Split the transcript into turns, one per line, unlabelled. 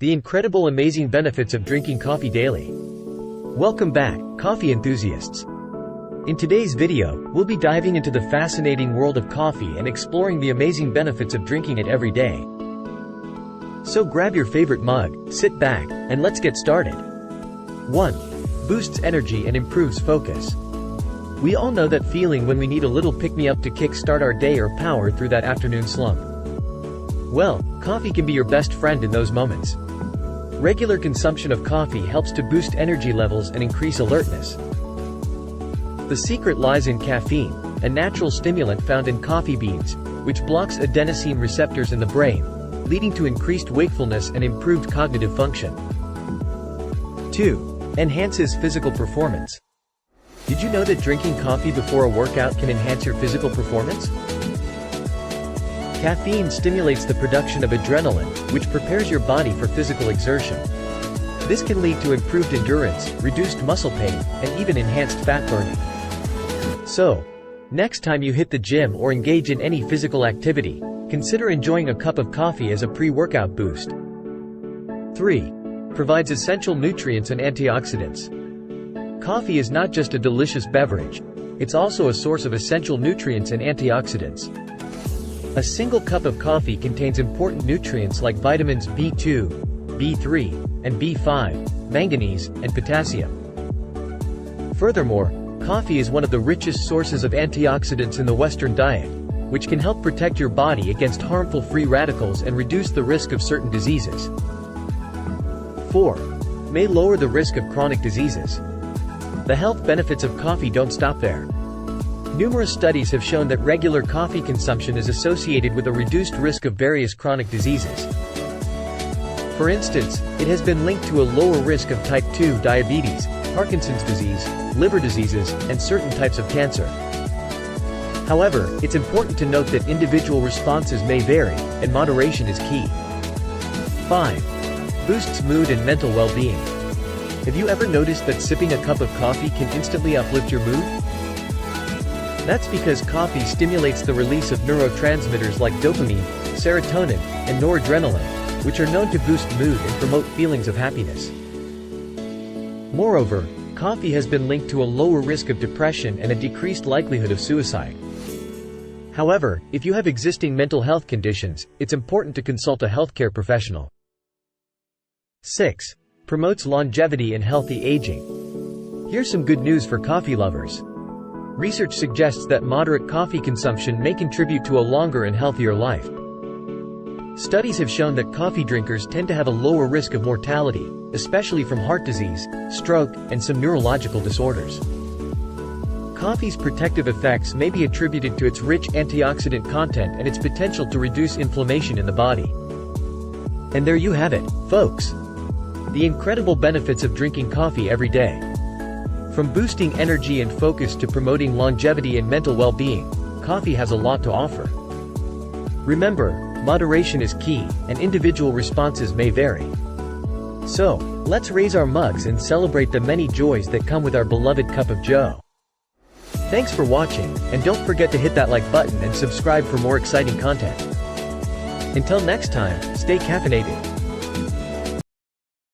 the incredible amazing benefits of drinking coffee daily. Welcome back, coffee enthusiasts. In today's video, we'll be diving into the fascinating world of coffee and exploring the amazing benefits of drinking it every day. So grab your favorite mug, sit back, and let's get started. 1. Boosts energy and improves focus. We all know that feeling when we need a little pick-me-up to kick-start our day or power through that afternoon slump. Well, coffee can be your best friend in those moments. Regular consumption of coffee helps to boost energy levels and increase alertness. The secret lies in caffeine, a natural stimulant found in coffee beans, which blocks adenosine receptors in the brain, leading to increased wakefulness and improved cognitive function. 2. Enhances physical performance. Did you know that drinking coffee before a workout can enhance your physical performance? Caffeine stimulates the production of adrenaline, which prepares your body for physical exertion. This can lead to improved endurance, reduced muscle pain, and even enhanced fat burning. So, next time you hit the gym or engage in any physical activity, consider enjoying a cup of coffee as a pre-workout boost. 3. Provides essential nutrients and antioxidants. Coffee is not just a delicious beverage, it's also a source of essential nutrients and antioxidants. A single cup of coffee contains important nutrients like vitamins B2, B3, and B5, manganese, and potassium. Furthermore, coffee is one of the richest sources of antioxidants in the Western diet, which can help protect your body against harmful free radicals and reduce the risk of certain diseases. 4. May lower the risk of chronic diseases. The health benefits of coffee don't stop there. Numerous studies have shown that regular coffee consumption is associated with a reduced risk of various chronic diseases. For instance, it has been linked to a lower risk of type 2 diabetes, Parkinson's disease, liver diseases, and certain types of cancer. However, it's important to note that individual responses may vary, and moderation is key. 5. Boosts mood and mental well-being. Have you ever noticed that sipping a cup of coffee can instantly uplift your mood? That's because coffee stimulates the release of neurotransmitters like dopamine, serotonin, and noradrenaline, which are known to boost mood and promote feelings of happiness. Moreover, coffee has been linked to a lower risk of depression and a decreased likelihood of suicide. However, if you have existing mental health conditions, it's important to consult a healthcare professional. 6. Promotes longevity and healthy aging. Here's some good news for coffee lovers. Research suggests that moderate coffee consumption may contribute to a longer and healthier life. Studies have shown that coffee drinkers tend to have a lower risk of mortality, especially from heart disease, stroke, and some neurological disorders. Coffee's protective effects may be attributed to its rich antioxidant content and its potential to reduce inflammation in the body. And there you have it, folks. The incredible benefits of drinking coffee every day. From boosting energy and focus to promoting longevity and mental well-being, coffee has a lot to offer. Remember, moderation is key, and individual responses may vary. So, let's raise our mugs and celebrate the many joys that come with our beloved cup of joe. Thanks for watching, and don't forget to hit that like button and subscribe for more exciting content. Until next time, stay caffeinated.